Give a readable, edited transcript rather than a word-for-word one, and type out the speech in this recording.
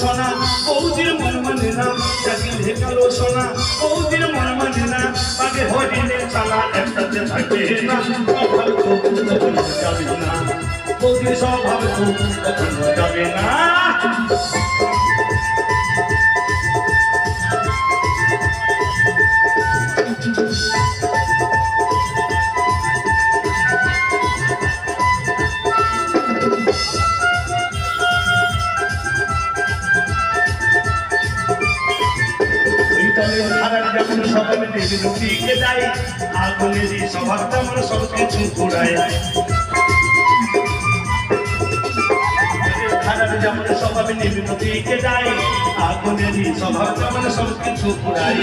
সোনা বৌদির মন মানে না চাকরি কালো সোনা বৌদির মন মানে না আগে হরিণে চালা একসাথে থাকবে না যাবে না বৌদির স্বভাব তো কখনো যাবে না যখন সবাই টিকে যায় আগুনেরই স্বভাবটা আমরা সব কিছু ঘুরাই যেমন স্বভাবে নিবিড় দিকে যায় আগুনেরই স্বভাবটা আমরা সব কিছু ঘুরাই